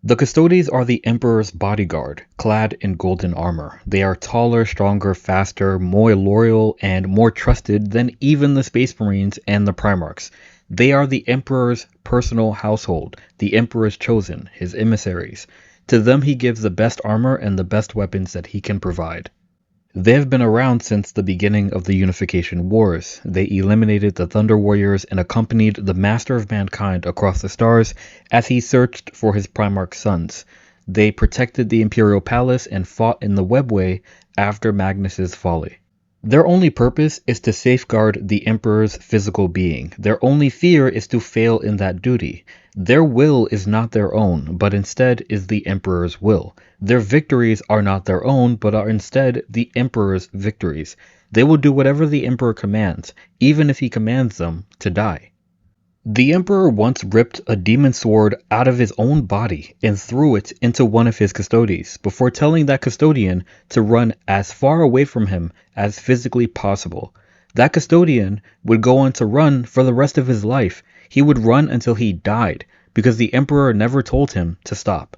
The Custodes are the Emperor's bodyguard, clad in golden armor. They are taller, stronger, faster, more loyal, and more trusted than even the Space Marines and the Primarchs. They are the Emperor's personal household, the Emperor's chosen, his emissaries. To them he gives the best armor and the best weapons that he can provide. They have been around since the beginning of the Unification Wars. They eliminated the Thunder Warriors and accompanied the Master of Mankind across the stars as he searched for his Primarch sons. They protected the Imperial Palace and fought in the Webway after Magnus's folly. Their only purpose is to safeguard the Emperor's physical being. Their only fear is to fail in that duty. Their will is not their own, but instead is the Emperor's will. Their victories are not their own, but are instead the Emperor's victories. They will do whatever the Emperor commands, even if he commands them to die. The Emperor once ripped a demon sword out of his own body and threw it into one of his custodians before telling that custodian to run as far away from him as physically possible. That custodian would go on to run for the rest of his life. He would run until he died because the Emperor never told him to stop.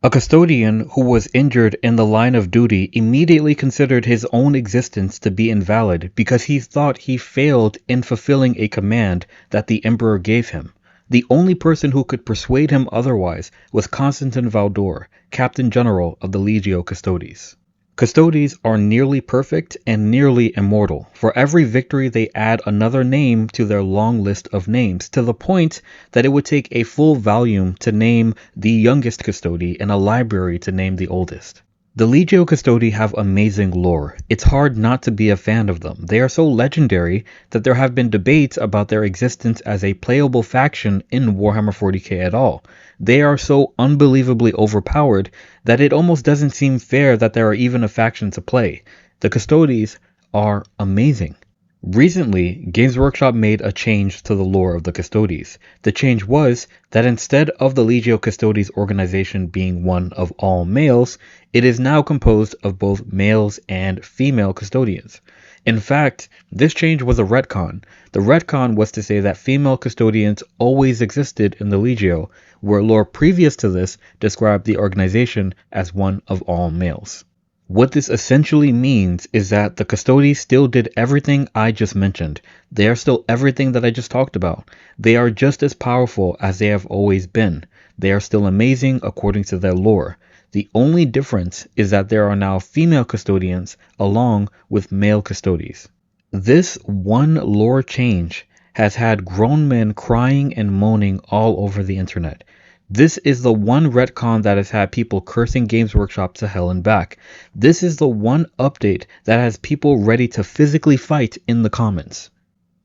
A custodian who was injured in the line of duty immediately considered his own existence to be invalid because he thought he failed in fulfilling a command that the Emperor gave him. The only person who could persuade him otherwise was Constantin Valdor, Captain General of the Legio Custodes. Custodes are nearly perfect and nearly immortal. For every victory they add another name to their long list of names, to the point that it would take a full volume to name the youngest custode and a library to name the oldest. The Legio Custodi have amazing lore. It's hard not to be a fan of them. They are so legendary that there have been debates about their existence as a playable faction in Warhammer 40k at all. They are so unbelievably overpowered that it almost doesn't seem fair that there are even a faction to play. The Custodes are amazing. Recently, Games Workshop made a change to the lore of the Custodes. The change was that instead of the Legio Custodes organization being one of all males, it is now composed of both males and female custodians. In fact, this change was a retcon. The retcon was to say that female custodians always existed in the Legio, where lore previous to this described the organization as one of all males. What this essentially means is that the Custodes still did everything I just mentioned. They are still everything that I just talked about. They are just as powerful as they have always been. They are still amazing according to their lore. The only difference is that there are now female custodians along with male custodes. This one lore change has had grown men crying and moaning all over the internet. This is the one retcon that has had people cursing Games Workshop to hell and back. This is the one update that has people ready to physically fight in the comments.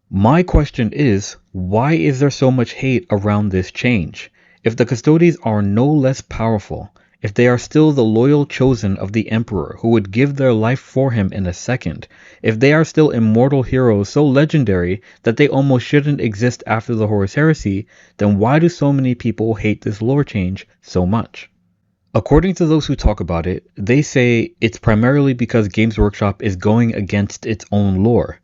My question is, why is there so much hate around this change? If the Custodes are no less powerful, if they are still the loyal chosen of the Emperor who would give their life for him in a second, if they are still immortal heroes so legendary that they almost shouldn't exist after the Horus Heresy, then why do so many people hate this lore change so much? According to those who talk about it, they say it's primarily because Games Workshop is going against its own lore.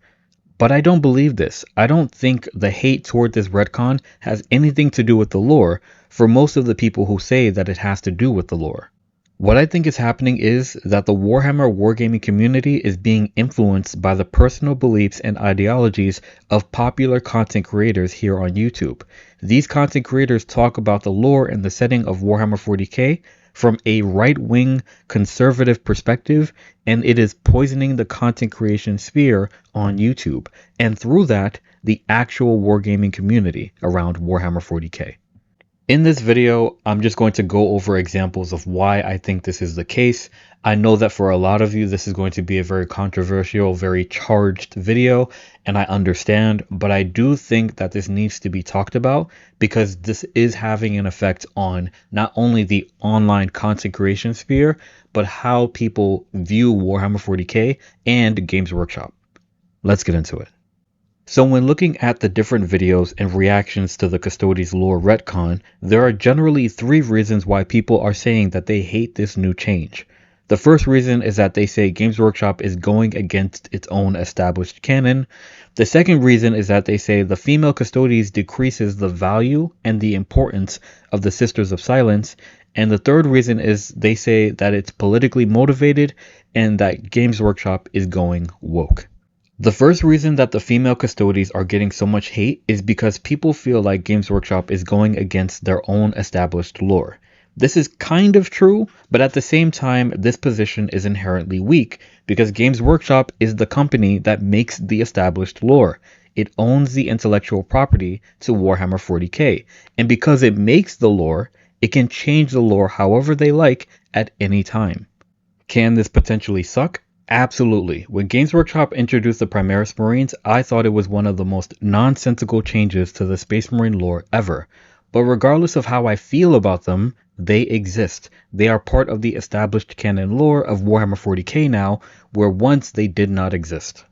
But I don't believe this. I don't think the hate toward this retcon has anything to do with the lore for most of the people who say that it has to do with the lore. What I think is happening is that the Warhammer wargaming community is being influenced by the personal beliefs and ideologies of popular content creators here on YouTube. These content creators talk about the lore and the setting of Warhammer 40k from a right-wing conservative perspective, and it is poisoning the content creation sphere on YouTube, and through that, the actual wargaming community around Warhammer 40k. In this video, I'm just going to go over examples of why I think this is the case. I know that for a lot of you, this is going to be a very controversial, very charged video, and I understand, but I do think that this needs to be talked about because this is having an effect on not only the online content creation sphere, but how people view Warhammer 40k and Games Workshop. Let's get into it. So when looking at the different videos and reactions to the Custodes lore retcon, there are generally 3 reasons why people are saying that they hate this new change. The first reason is that they say Games Workshop is going against its own established canon. The second reason is that they say the female Custodes decreases the value and the importance of the Sisters of Silence. And the third reason is they say that it's politically motivated and that Games Workshop is going woke. The first reason that the female custodies are getting so much hate is because people feel like Games Workshop is going against their own established lore. This is kind of true, but at the same time, this position is inherently weak because Games Workshop is the company that makes the established lore. It owns the intellectual property to Warhammer 40k, and because it makes the lore, it can change the lore however they like at any time. Can this potentially suck? Absolutely. When Games Workshop introduced the Primaris Marines, I thought it was one of the most nonsensical changes to the Space Marine lore ever. But regardless of how I feel about them, they exist. They are part of the established canon lore of Warhammer 40k now, where once they did not exist.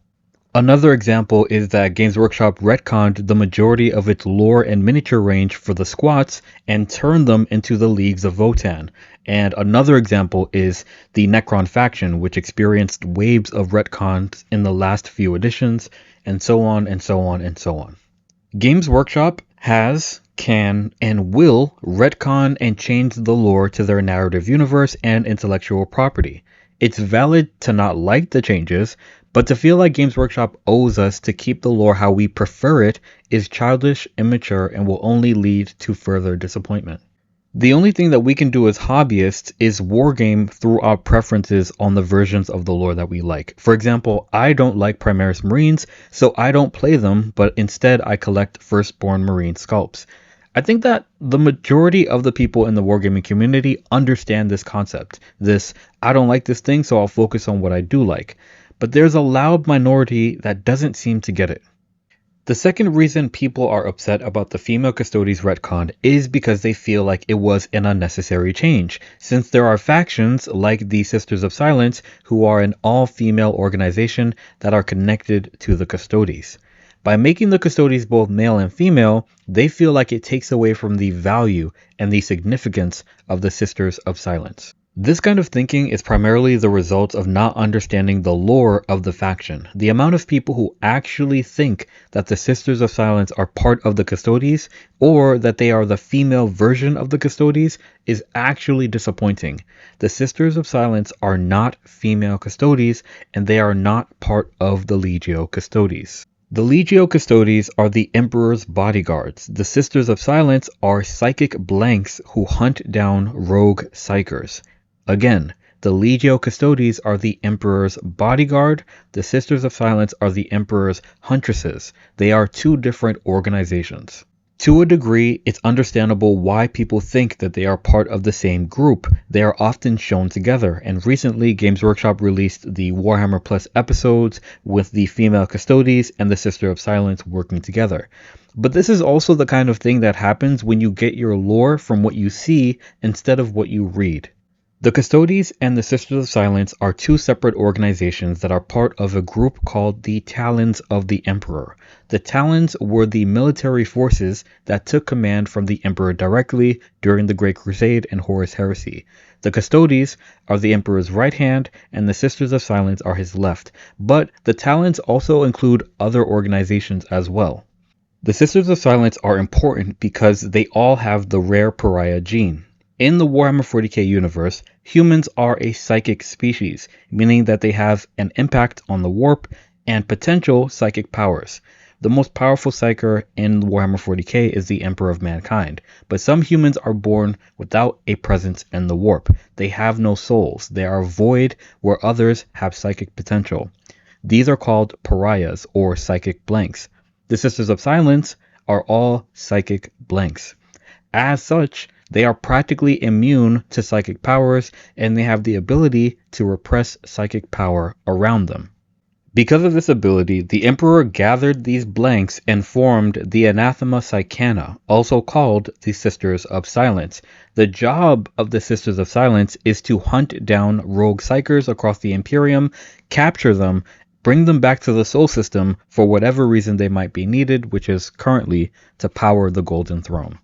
Another example is that Games Workshop retconned the majority of its lore and miniature range for the squats and turned them into the Leagues of Votann. And another example is the Necron faction, which experienced waves of retcons in the last few editions, and so on and so on and so on. Games Workshop has, can, and will retcon and change the lore to their narrative universe and intellectual property. It's valid to not like the changes, but to feel like Games Workshop owes us to keep the lore how we prefer it is childish, immature, and will only lead to further disappointment. The only thing that we can do as hobbyists is wargame through our preferences on the versions of the lore that we like. For example, I don't like Primaris Marines, so I don't play them, but instead I collect Firstborn Marine sculpts. I think that the majority of the people in the wargaming community understand this concept. This, I don't like this thing, so I'll focus on what I do like. But there's a loud minority that doesn't seem to get it. The second reason people are upset about the Female Custodes retcon is because they feel like it was an unnecessary change, since there are factions like the Sisters of Silence who are an all-female organization that are connected to the Custodes. By making the Custodes both male and female, they feel like it takes away from the value and the significance of the Sisters of Silence. This kind of thinking is primarily the result of not understanding the lore of the faction. The amount of people who actually think that the Sisters of Silence are part of the Custodes, or that they are the female version of the Custodes, is actually disappointing. The Sisters of Silence are not female Custodes, and they are not part of the Legio Custodes. The Legio Custodes are the Emperor's bodyguards. The Sisters of Silence are psychic blanks who hunt down rogue psychers. Again, the Legio Custodes are the Emperor's bodyguard. The Sisters of Silence are the Emperor's huntresses. They are two different organizations. To a degree, it's understandable why people think that they are part of the same group. They are often shown together, and recently Games Workshop released the Warhammer Plus episodes with the Female Custodes and the Sister of Silence working together. But this is also the kind of thing that happens when you get your lore from what you see instead of what you read. The Custodes and the Sisters of Silence are two separate organizations that are part of a group called the Talons of the Emperor. The Talons were the military forces that took command from the Emperor directly during the Great Crusade and Horus Heresy. The Custodes are the Emperor's right hand, and the Sisters of Silence are his left, but the Talons also include other organizations as well. The Sisters of Silence are important because they all have the rare pariah gene. In the Warhammer 40k universe, humans are a psychic species, meaning that they have an impact on the warp and potential psychic powers. The most powerful psyker in Warhammer 40k is the Emperor of Mankind, but some humans are born without a presence in the warp. They have no souls. They are void, where others have psychic potential. These are called pariahs or psychic blanks. The Sisters of Silence are all psychic blanks. As such, they are practically immune to psychic powers, and they have the ability to repress psychic power around them. Because of this ability, the Emperor gathered these blanks and formed the Anathema Psychana, also called the Sisters of Silence. The job of the Sisters of Silence is to hunt down rogue psychers across the Imperium, capture them, bring them back to the Sol System for whatever reason they might be needed, which is currently to power the Golden Throne.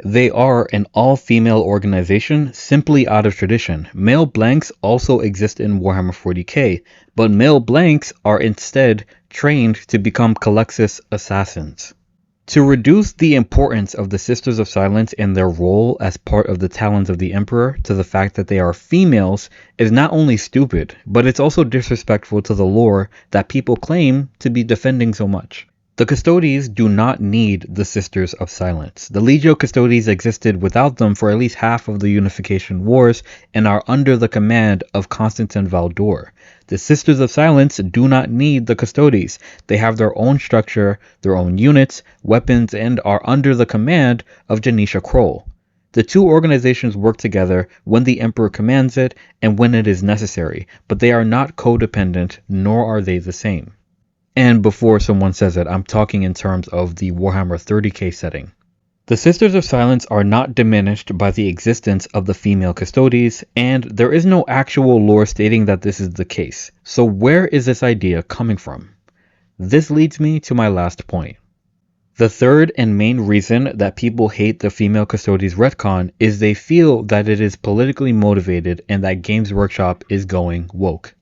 They are an all-female organization simply out of tradition. Male blanks also exist in Warhammer 40k, but male blanks are instead trained to become Calexis assassins. To reduce the importance of the Sisters of Silence and their role as part of the talons of the Emperor to the fact that they are females is not only stupid, but it's also disrespectful to the lore that people claim to be defending so much. The Custodes do not need the Sisters of Silence. The Legio Custodes existed without them for at least half of the Unification Wars and are under the command of Constantin Valdor. The Sisters of Silence do not need the Custodes. They have their own structure, their own units, weapons, and are under the command of Janisha Kroll. The two organizations work together when the Emperor commands it and when it is necessary, but they are not codependent, nor are they the same. And before someone says it, I'm talking in terms of the Warhammer 30k setting. The Sisters of Silence are not diminished by the existence of the female Custodes, and there is no actual lore stating that this is the case. So where is this idea coming from? This leads me to my last point. The third and main reason that people hate the female Custodes retcon is they feel that it is politically motivated and that Games Workshop is going woke.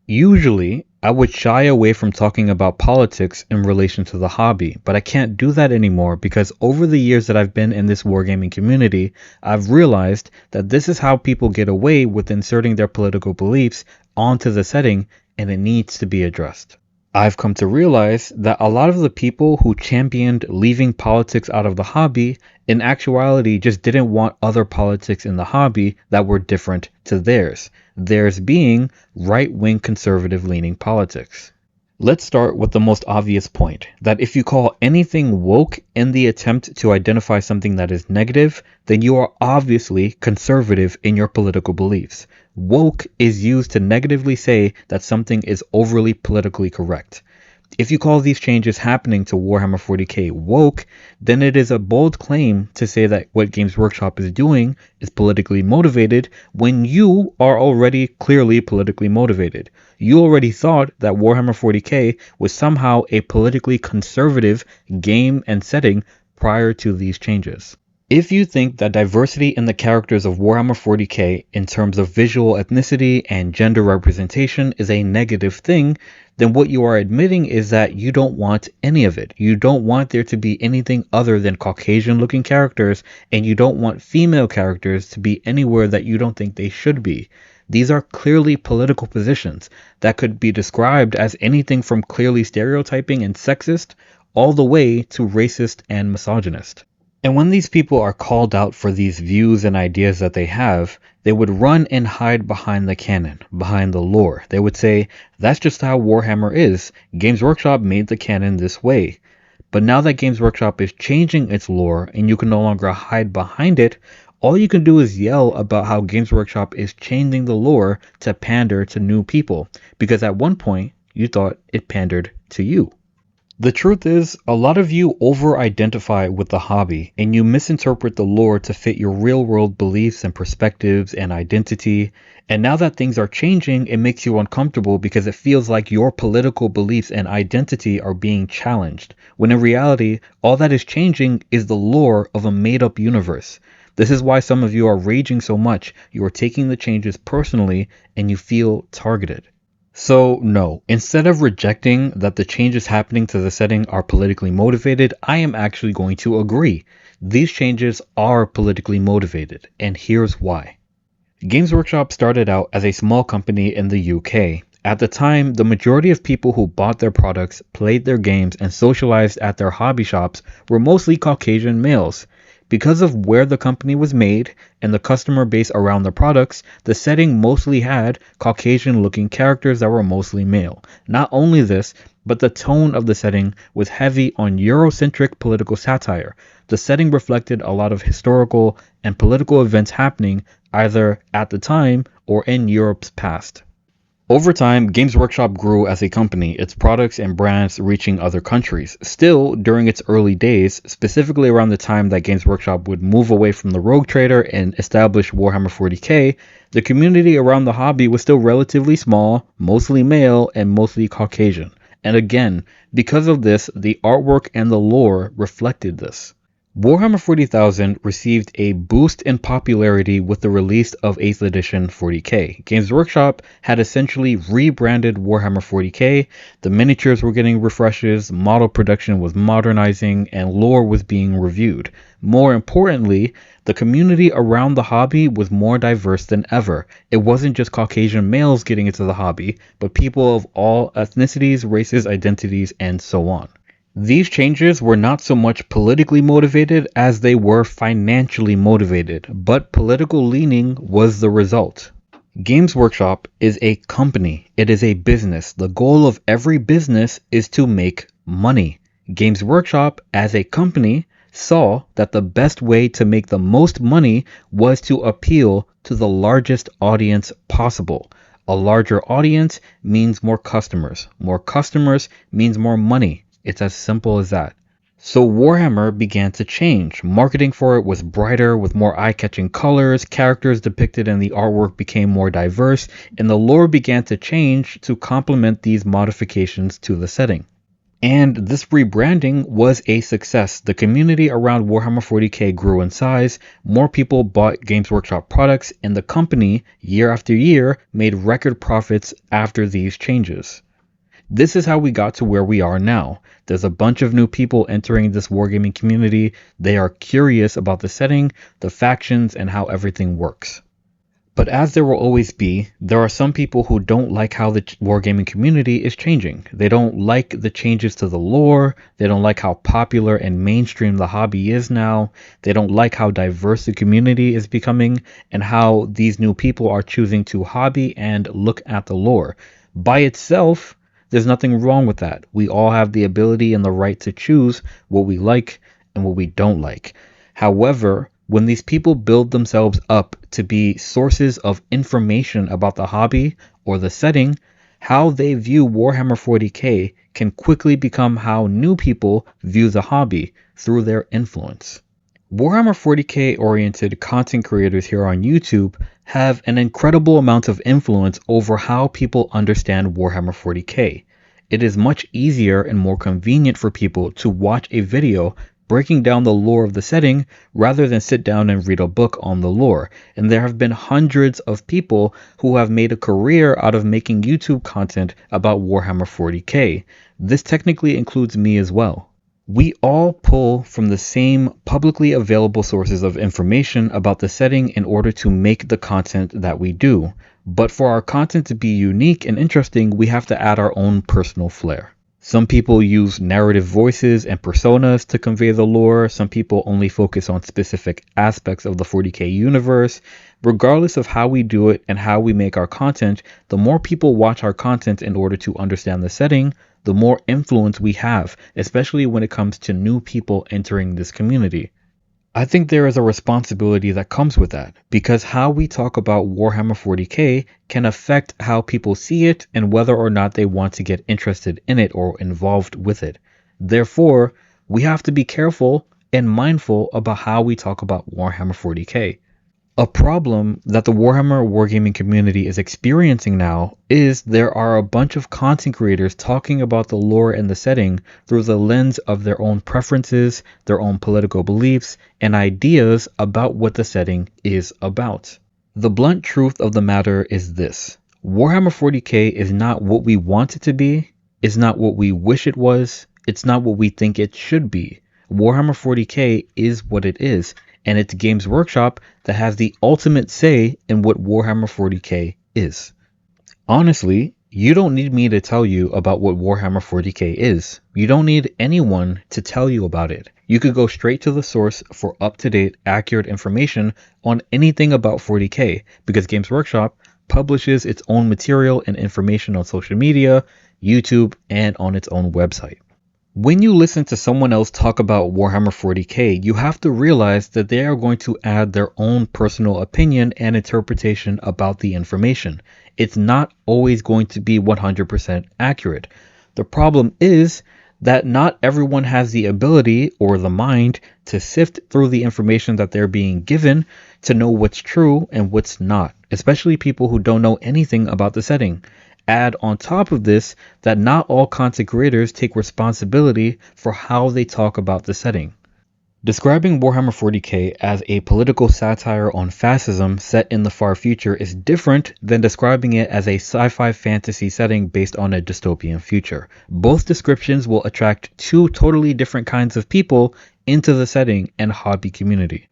Usually, I would shy away from talking about politics in relation to the hobby, but I can't do that anymore because over the years that I've been in this wargaming community, I've realized that this is how people get away with inserting their political beliefs onto the setting, and it needs to be addressed. I've come to realize that a lot of the people who championed leaving politics out of the hobby in actuality just didn't want other politics in the hobby that were different to theirs. Theirs being right-wing conservative-leaning politics. Let's start with the most obvious point, that if you call anything woke in the attempt to identify something that is negative, then you are obviously conservative in your political beliefs. Woke is used to negatively say that something is overly politically correct. If you call these changes happening to Warhammer 40k woke, then it is a bold claim to say that what Games Workshop is doing is politically motivated when you are already clearly politically motivated. You already thought that Warhammer 40k was somehow a politically conservative game and setting prior to these changes. If you think that diversity in the characters of Warhammer 40k in terms of visual ethnicity and gender representation is a negative thing, then what you are admitting is that you don't want any of it. You don't want there to be anything other than Caucasian-looking characters, and you don't want female characters to be anywhere that you don't think they should be. These are clearly political positions that could be described as anything from clearly stereotyping and sexist all the way to racist and misogynist. And when these people are called out for these views and ideas that they have, they would run and hide behind the canon, behind the lore. They would say, that's just how Warhammer is. Games Workshop made the canon this way. But now that Games Workshop is changing its lore and you can no longer hide behind it, all you can do is yell about how Games Workshop is changing the lore to pander to new people, because at one point you thought it pandered to you. The truth is, a lot of you over-identify with the hobby and you misinterpret the lore to fit your real-world beliefs and perspectives and identity. And now that things are changing, it makes you uncomfortable because it feels like your political beliefs and identity are being challenged, when in reality, all that is changing is the lore of a made-up universe. This is why some of you are raging so much. You are taking the changes personally and you feel targeted. So no, instead of rejecting that the changes happening to the setting are politically motivated, I am actually going to agree. These changes are politically motivated, and here's why. Games Workshop started out as a small company in the UK. At the time, the majority of people who bought their products, played their games, and socialized at their hobby shops were mostly Caucasian males. Because of where the company was made and the customer base around the products, the setting mostly had Caucasian-looking characters that were mostly male. Not only this, but the tone of the setting was heavy on Eurocentric political satire. The setting reflected a lot of historical and political events happening either at the time or in Europe's past. Over time, Games Workshop grew as a company, its products and brands reaching other countries. Still, during its early days, specifically around the time that Games Workshop would move away from the Rogue Trader and establish Warhammer 40k, the community around the hobby was still relatively small, mostly male, and mostly Caucasian. And again, because of this, the artwork and the lore reflected this. Warhammer 40,000 received a boost in popularity with the release of 8th edition 40k. Games Workshop had essentially rebranded Warhammer 40k, the miniatures were getting refreshes, model production was modernizing, and lore was being reviewed. More importantly, the community around the hobby was more diverse than ever. It wasn't just Caucasian males getting into the hobby, but people of all ethnicities, races, identities, and so on. These changes were not so much politically motivated as they were financially motivated, but political leaning was the result. Games Workshop is a company. It is a business. The goal of every business is to make money. Games Workshop, as a company, saw that the best way to make the most money was to appeal to the largest audience possible. A larger audience means more customers. More customers means more money. It's as simple as that. So Warhammer began to change. Marketing for it was brighter with more eye-catching colors, characters depicted in the artwork became more diverse, and the lore began to change to complement these modifications to the setting. And this rebranding was a success. The community around Warhammer 40k grew in size, more people bought Games Workshop products, and the company, year after year, made record profits after these changes. This is how we got to where we are now. There's a bunch of new people entering this wargaming community. They are curious about the setting, the factions, and how everything works. But as there will always be, there are some people who don't like how the wargaming community is changing. They don't like the changes to the lore. They don't like how popular and mainstream the hobby is now. They don't like how diverse the community is becoming and how these new people are choosing to hobby and look at the lore. By itself, there's nothing wrong with that. We all have the ability and the right to choose what we like and what we don't like. However, when these people build themselves up to be sources of information about the hobby or the setting, how they view Warhammer 40k can quickly become how new people view the hobby through their influence. Warhammer 40k oriented content creators here on YouTube have an incredible amount of influence over how people understand Warhammer 40k. It is much easier and more convenient for people to watch a video breaking down the lore of the setting rather than sit down and read a book on the lore. And there have been hundreds of people who have made a career out of making YouTube content about Warhammer 40k. This technically includes me as well. We all pull from the same publicly available sources of information about the setting in order to make the content that we do. But for our content to be unique and interesting, we have to add our own personal flair. Some people use narrative voices and personas to convey the lore. Some people only focus on specific aspects of the 40k universe. Regardless of how we do it and how we make our content, the more people watch our content in order to understand the setting, the more influence we have, especially when it comes to new people entering this community. I think there is a responsibility that comes with that, because how we talk about Warhammer 40k can affect how people see it and whether or not they want to get interested in it or involved with it. Therefore, we have to be careful and mindful about how we talk about Warhammer 40k. A problem that the Warhammer wargaming community is experiencing now is there are a bunch of content creators talking about the lore and the setting through the lens of their own preferences, their own political beliefs, and ideas about what the setting is about. The blunt truth of the matter is this: Warhammer 40k is not what we want it to be, it's not what we wish it was, it's not what we think it should be. Warhammer 40k is what it is. And it's Games Workshop that has the ultimate say in what Warhammer 40k is. Honestly, you don't need me to tell you about what Warhammer 40k is. You don't need anyone to tell you about it. You could go straight to the source for up-to-date, accurate information on anything about 40k, because Games Workshop publishes its own material and information on social media, YouTube, and on its own website. When you listen to someone else talk about Warhammer 40k, you have to realize that they are going to add their own personal opinion and interpretation about the information. It's not always going to be 100% accurate. The problem is that not everyone has the ability or the mind to sift through the information that they're being given to know what's true and what's not, especially people who don't know anything about the setting. Add on top of this that not all content creators take responsibility for how they talk about the setting. Describing Warhammer 40k as a political satire on fascism set in the far future is different than describing it as a sci-fi fantasy setting based on a dystopian future. Both descriptions will attract two totally different kinds of people into the setting and hobby community.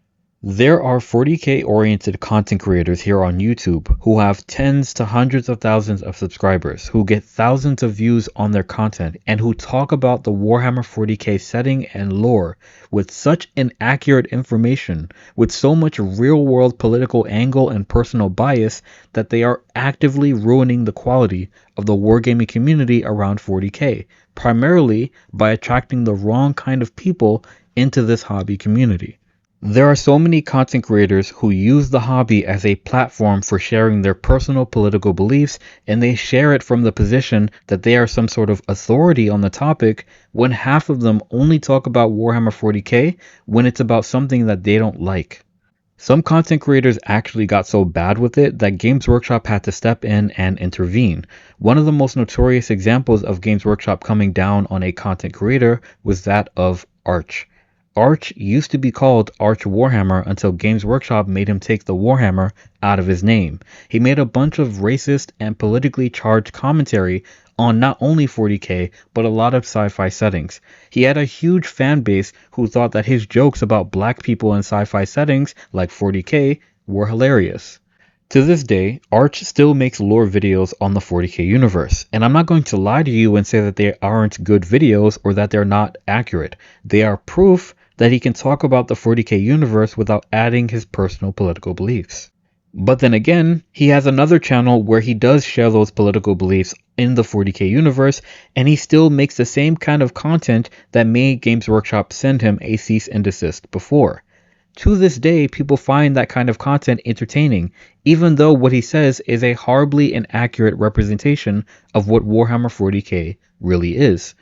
There are 40k oriented content creators here on YouTube who have tens to hundreds of thousands of subscribers, who get thousands of views on their content, and who talk about the Warhammer 40k setting and lore with such inaccurate information, with so much real world political angle and personal bias that they are actively ruining the quality of the wargaming community around 40k, primarily by attracting the wrong kind of people into this hobby community. There are so many content creators who use the hobby as a platform for sharing their personal political beliefs, and they share it from the position that they are some sort of authority on the topic, when half of them only talk about Warhammer 40k when it's about something that they don't like. Some content creators actually got so bad with it that Games Workshop had to step in and intervene. One of the most notorious examples of Games Workshop coming down on a content creator was that of Arch. Arch used to be called Arch Warhammer until Games Workshop made him take the Warhammer out of his name. He made a bunch of racist and politically charged commentary on not only 40k, but a lot of sci-fi settings. He had a huge fan base who thought that his jokes about black people in sci-fi settings like 40k were hilarious. To this day, Arch still makes lore videos on the 40k universe, and I'm not going to lie to you and say that they aren't good videos or that they're not accurate. They are proof that he can talk about the 40k universe without adding his personal political beliefs. But then again, he has another channel where he does share those political beliefs in the 40k universe, and he still makes the same kind of content that made Games Workshop send him a cease and desist before. To this day, people find that kind of content entertaining, even though what he says is a horribly inaccurate representation of what Warhammer 40k really is.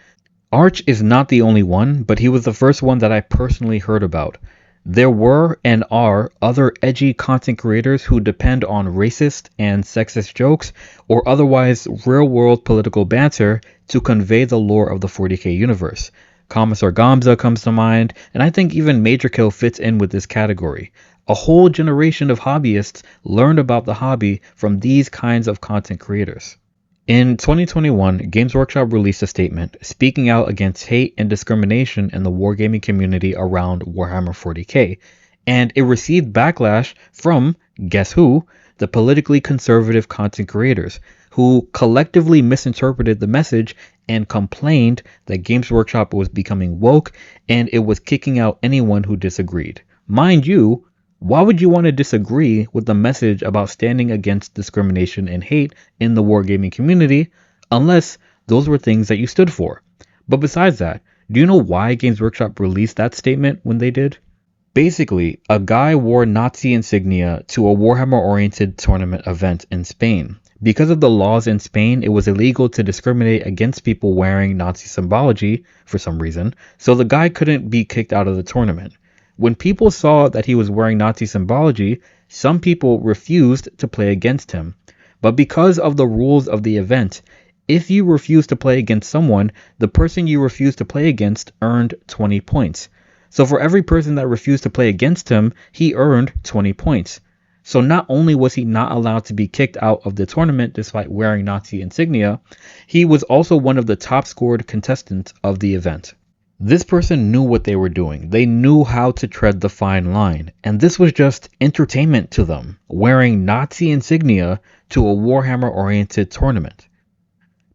Arch is not the only one, but he was the first one that I personally heard about. There were and are other edgy content creators who depend on racist and sexist jokes or otherwise real-world political banter to convey the lore of the 40k universe. Commissar Gamza comes to mind, and I think even Major Kill fits in with this category. A whole generation of hobbyists learned about the hobby from these kinds of content creators. In 2021, Games Workshop released a statement speaking out against hate and discrimination in the wargaming community around Warhammer 40k, and it received backlash from, guess who, the politically conservative content creators, who collectively misinterpreted the message and complained that Games Workshop was becoming woke and it was kicking out anyone who disagreed. Mind you, why would you want to disagree with the message about standing against discrimination and hate in the wargaming community unless those were things that you stood for? But besides that, do you know why Games Workshop released that statement when they did? Basically, a guy wore Nazi insignia to a Warhammer-oriented tournament event in Spain. Because of the laws in Spain, it was illegal to discriminate against people wearing Nazi symbology for some reason, so the guy couldn't be kicked out of the tournament. When people saw that he was wearing Nazi symbology, some people refused to play against him. But because of the rules of the event, if you refused to play against someone, the person you refused to play against earned 20 points. So for every person that refused to play against him, he earned 20 points. So not only was he not allowed to be kicked out of the tournament despite wearing Nazi insignia, he was also one of the top scored contestants of the event. This person knew what they were doing. They knew how to tread the fine line, and this was just entertainment to them, wearing Nazi insignia to a Warhammer-oriented tournament.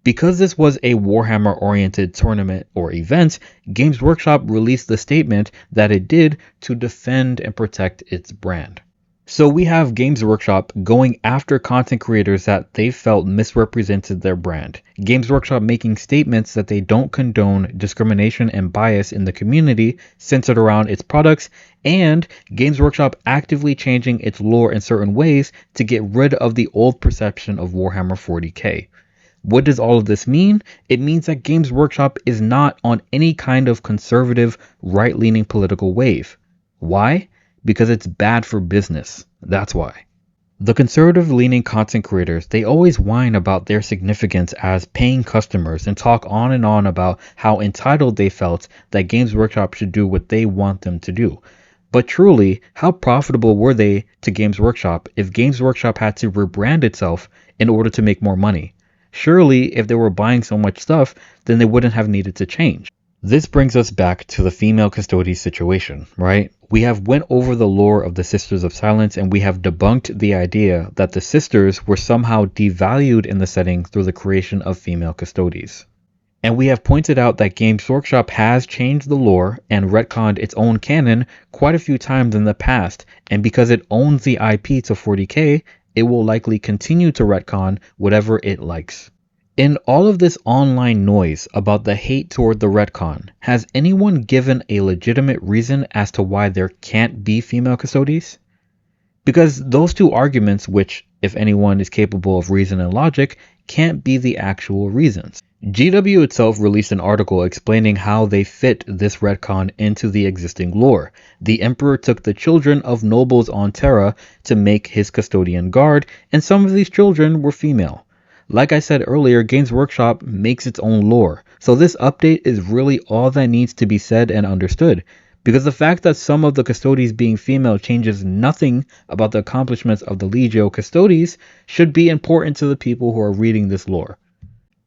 Because this was a Warhammer-oriented tournament or event, Games Workshop released the statement that it did to defend and protect its brand. So we have Games Workshop going after content creators that they felt misrepresented their brand. Games Workshop making statements that they don't condone discrimination and bias in the community centered around its products, and Games Workshop actively changing its lore in certain ways to get rid of the old perception of Warhammer 40k. What does all of this mean? It means that Games Workshop is not on any kind of conservative, right-leaning political wave. Why? Because it's bad for business. That's why. The conservative-leaning content creators, they always whine about their significance as paying customers and talk on and on about how entitled they felt that Games Workshop should do what they want them to do. But truly, how profitable were they to Games Workshop if Games Workshop had to rebrand itself in order to make more money? Surely, if they were buying so much stuff, then they wouldn't have needed to change. This brings us back to the female custodies situation, right? We have went over the lore of the Sisters of Silence and we have debunked the idea that the sisters were somehow devalued in the setting through the creation of female custodies. And we have pointed out that Games Workshop has changed the lore and retconned its own canon quite a few times in the past, and because it owns the IP to 40k, it will likely continue to retcon whatever it likes. In all of this online noise about the hate toward the retcon, has anyone given a legitimate reason as to why there can't be female custodies? Because those two arguments, which, if anyone is capable of reason and logic, can't be the actual reasons. GW itself released an article explaining how they fit this retcon into the existing lore. The Emperor took the children of nobles on Terra to make his custodian guard, and some of these children were female. Like I said earlier, Games Workshop makes its own lore, so this update is really all that needs to be said and understood, because the fact that some of the Custodes being female changes nothing about the accomplishments of the Legio Custodes should be important to the people who are reading this lore.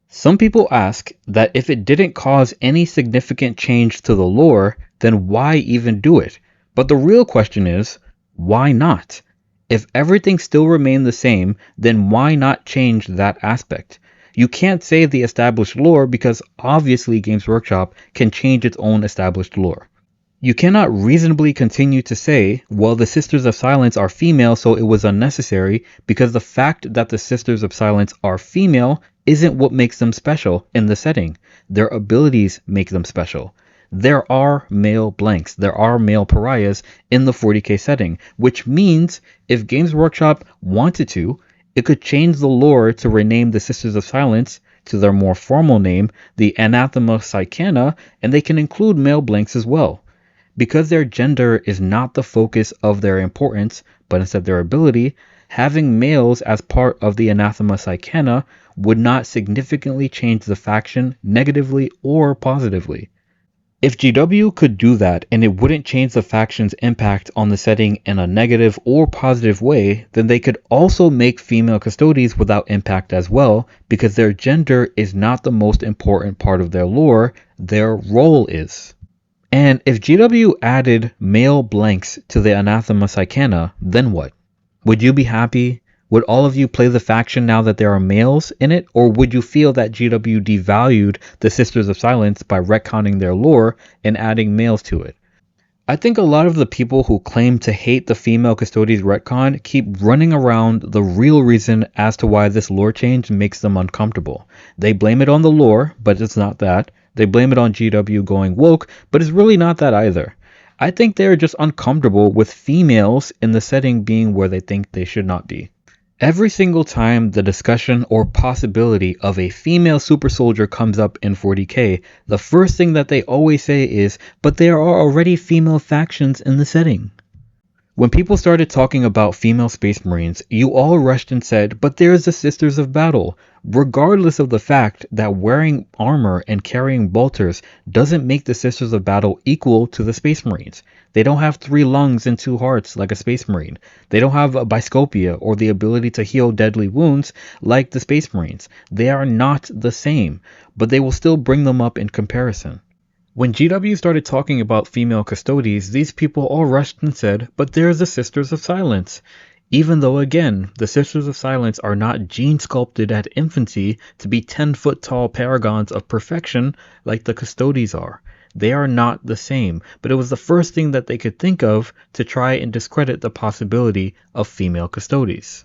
Some people ask that if it didn't cause any significant change to the lore, then why even do it? But the real question is, why not? If everything still remained the same, then why not change that aspect? You can't save the established lore because obviously Games Workshop can change its own established lore. You cannot reasonably continue to say, well, the Sisters of Silence are female, so it was unnecessary, because the fact that the Sisters of Silence are female isn't what makes them special in the setting. Their abilities make them special. There are male blanks, there are male pariahs in the 40k setting, which means if Games Workshop wanted to, it could change the lore to rename the Sisters of Silence to their more formal name, the Anathema Psychana, and they can include male blanks as well. Because their gender is not the focus of their importance, but instead their ability, having males as part of the Anathema Psychana would not significantly change the faction negatively or positively. If GW could do that and it wouldn't change the faction's impact on the setting in a negative or positive way, then they could also make female Custodes without impact as well, because their gender is not the most important part of their lore, their role is. And if GW added male blanks to the Anathema Psychana, then what? Would you be happy? Would all of you play the faction now that there are males in it? Or would you feel that GW devalued the Sisters of Silence by retconning their lore and adding males to it? I think a lot of the people who claim to hate the female Custodes retcon keep running around the real reason as to why this lore change makes them uncomfortable. They blame it on the lore, but it's not that. They blame it on GW going woke, but it's really not that either. I think they're just uncomfortable with females in the setting being where they think they should not be. Every single time the discussion or possibility of a female super soldier comes up in 40k, the first thing that they always say is, but there are already female factions in the setting. When people started talking about female Space Marines, you all rushed and said, but there's the Sisters of Battle, regardless of the fact that wearing armor and carrying bolters doesn't make the Sisters of Battle equal to the Space Marines. They don't have 3 lungs and 2 hearts like a Space Marine. They don't have a Biscopia or the ability to heal deadly wounds like the Space Marines. They are not the same, but they will still bring them up in comparison. When GW started talking about female Custodes, these people all rushed and said, but there's the Sisters of Silence. Even though, again, the Sisters of Silence are not gene sculpted at infancy to be 10-foot tall paragons of perfection like the Custodes are. They are not the same, but it was the first thing that they could think of to try and discredit the possibility of female Custodes.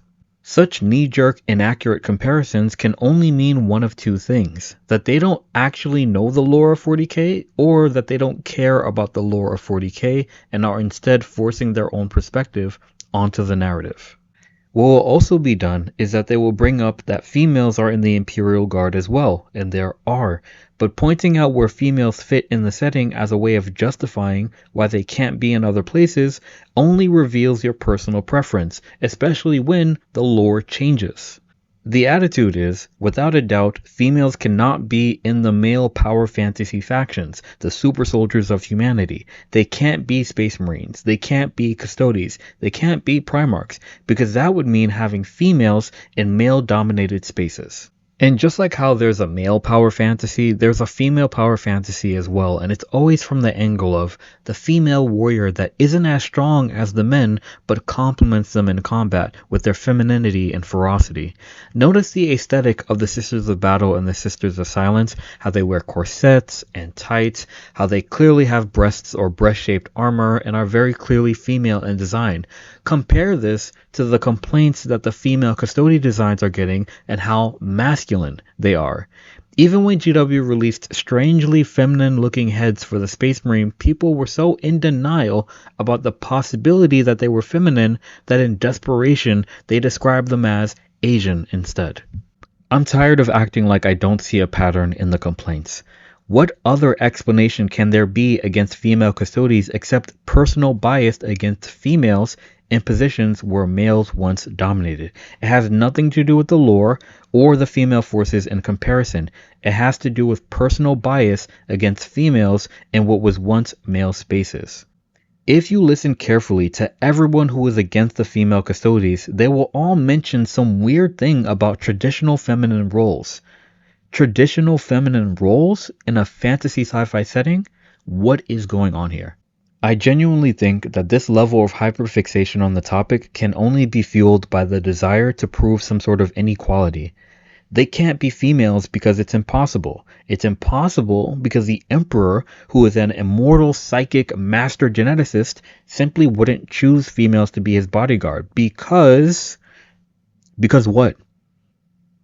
Such knee-jerk, inaccurate comparisons can only mean one of two things: that they don't actually know the lore of 40k, or that they don't care about the lore of 40k and are instead forcing their own perspective onto the narrative. What will also be done is that they will bring up that females are in the Imperial Guard as well, and there are, but pointing out where females fit in the setting as a way of justifying why they can't be in other places only reveals your personal preference, especially when the lore changes. The attitude is, without a doubt, females cannot be in the male power fantasy factions, the super soldiers of humanity. They can't be Space Marines. They can't be Custodes. They can't be Primarchs, because that would mean having females in male-dominated spaces. And just like how there's a male power fantasy, there's a female power fantasy as well, and it's always from the angle of the female warrior that isn't as strong as the men, but complements them in combat with their femininity and ferocity. Notice the aesthetic of the Sisters of Battle and the Sisters of Silence, how they wear corsets and tights, how they clearly have breasts or breast-shaped armor and are very clearly female in design. Compare this to the complaints that the female custody designs are getting and how masculine they are. Even when GW released strangely feminine looking heads for the Space Marine, people were so in denial about the possibility that they were feminine that in desperation they described them as Asian instead. I'm tired of acting like I don't see a pattern in the complaints. What other explanation can there be against female custodies except personal bias against females in positions where males once dominated? It has nothing to do with the lore or the female forces in comparison. It has to do with personal bias against females in what was once male spaces. If you listen carefully to everyone who is against the female custodies, they will all mention some weird thing about traditional feminine roles. Traditional feminine roles in a fantasy sci-fi setting? What is going on here? I genuinely think that this level of hyperfixation on the topic can only be fueled by the desire to prove some sort of inequality. They can't be females because it's impossible. It's impossible because the Emperor, who is an immortal psychic master geneticist, simply wouldn't choose females to be his bodyguard because what?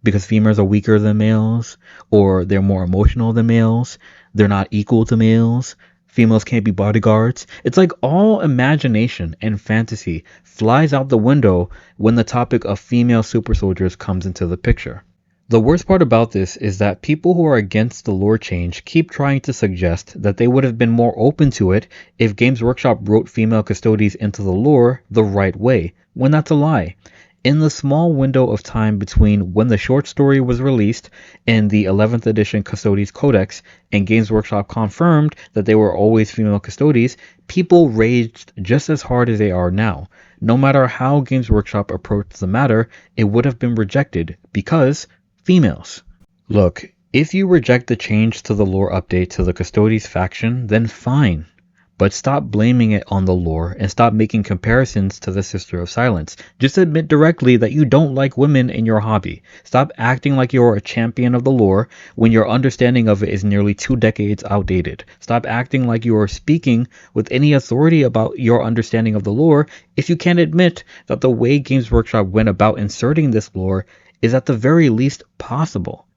Because females are weaker than males, or they're more emotional than males, they're not equal to males, females can't be bodyguards. It's like all imagination and fantasy flies out the window when the topic of female super soldiers comes into the picture. The worst part about this is that people who are against the lore change keep trying to suggest that they would have been more open to it if Games Workshop wrote female custodies into the lore the right way, when that's a lie. In the small window of time between when the short story was released in the 11th edition Custodes Codex and Games Workshop confirmed that they were always female custodies, people raged just as hard as they are now. No matter how Games Workshop approached the matter, it would have been rejected because females. Look, if you reject the change to the lore update to the Custodes faction, then fine. But stop blaming it on the lore and stop making comparisons to the Sister of Silence. Just admit directly that you don't like women in your hobby. Stop acting like you're a champion of the lore when your understanding of it is nearly 2 decades outdated. Stop acting like you are speaking with any authority about your understanding of the lore if you can't admit that the way Games Workshop went about inserting this lore is at the very least possible.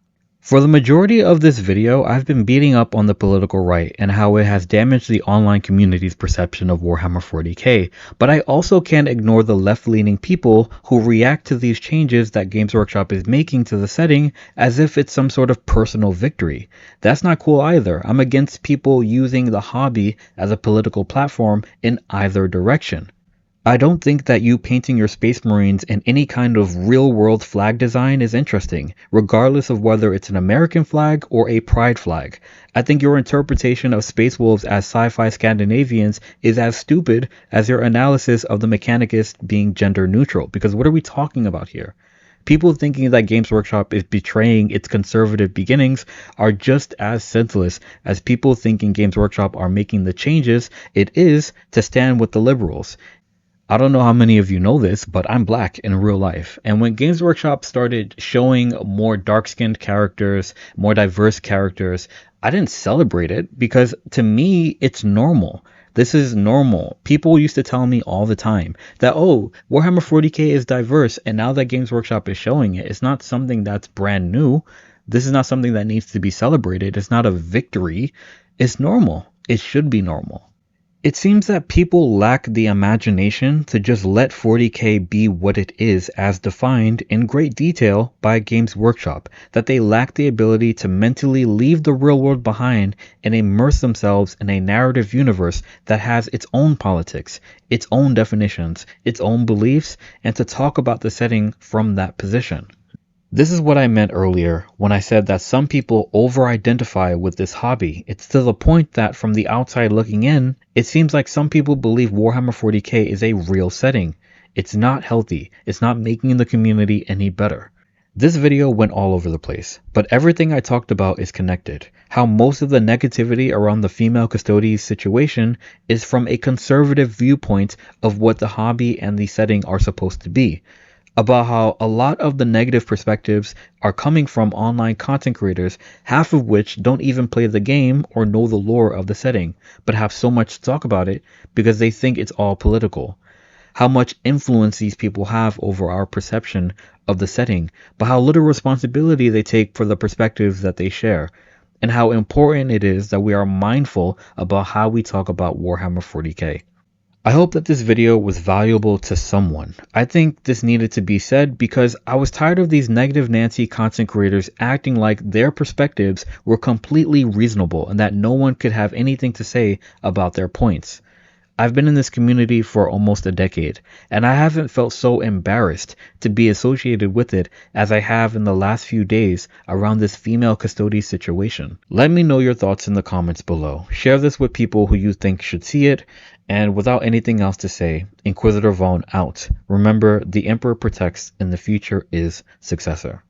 For the majority of this video, I've been beating up on the political right and how it has damaged the online community's perception of Warhammer 40k, but I also can't ignore the left-leaning people who react to these changes that Games Workshop is making to the setting as if it's some sort of personal victory. That's not cool either. I'm against people using the hobby as a political platform in either direction. I don't think that you painting your Space Marines in any kind of real-world flag design is interesting, regardless of whether it's an American flag or a pride flag. I think your interpretation of Space Wolves as sci-fi Scandinavians is as stupid as your analysis of the Mechanicus being gender neutral, because what are we talking about here? People thinking that Games Workshop is betraying its conservative beginnings are just as senseless as people thinking Games Workshop are making the changes it is to stand with the liberals. I don't know how many of you know this, but I'm black in real life. And when Games Workshop started showing more dark-skinned characters, more diverse characters, I didn't celebrate it because to me, it's normal. This is normal. People used to tell me all the time that, oh, Warhammer 40k is diverse. And now that Games Workshop is showing it, it's not something that's brand new. This is not something that needs to be celebrated. It's not a victory. It's normal. It should be normal. It seems that people lack the imagination to just let 40K be what it is as defined in great detail by Games Workshop, that they lack the ability to mentally leave the real world behind and immerse themselves in a narrative universe that has its own politics, its own definitions, its own beliefs, and to talk about the setting from that position. This is what I meant earlier when I said that some people over-identify with this hobby. It's to the point that from the outside looking in, it seems like some people believe Warhammer 40K is a real setting. It's not healthy. It's not making the community any better. This video went all over the place, but everything I talked about is connected. How most of the negativity around the female custodies situation is from a conservative viewpoint of what the hobby and the setting are supposed to be, about how a lot of the negative perspectives are coming from online content creators, half of which don't even play the game or know the lore of the setting, but have so much to talk about it because they think it's all political. How much influence these people have over our perception of the setting, but how little responsibility they take for the perspectives that they share, and how important it is that we are mindful about how we talk about Warhammer 40K. I hope that this video was valuable to someone. I think this needed to be said because I was tired of these negative Nancy content creators acting like their perspectives were completely reasonable and that no one could have anything to say about their points. I've been in this community for almost a decade, and I haven't felt so embarrassed to be associated with it as I have in the last few days around this female custodies situation. Let me know your thoughts in the comments below. Share this with people who you think should see it, and without anything else to say, Inquisitor Vaughn out. Remember, the Emperor protects and the future is successor.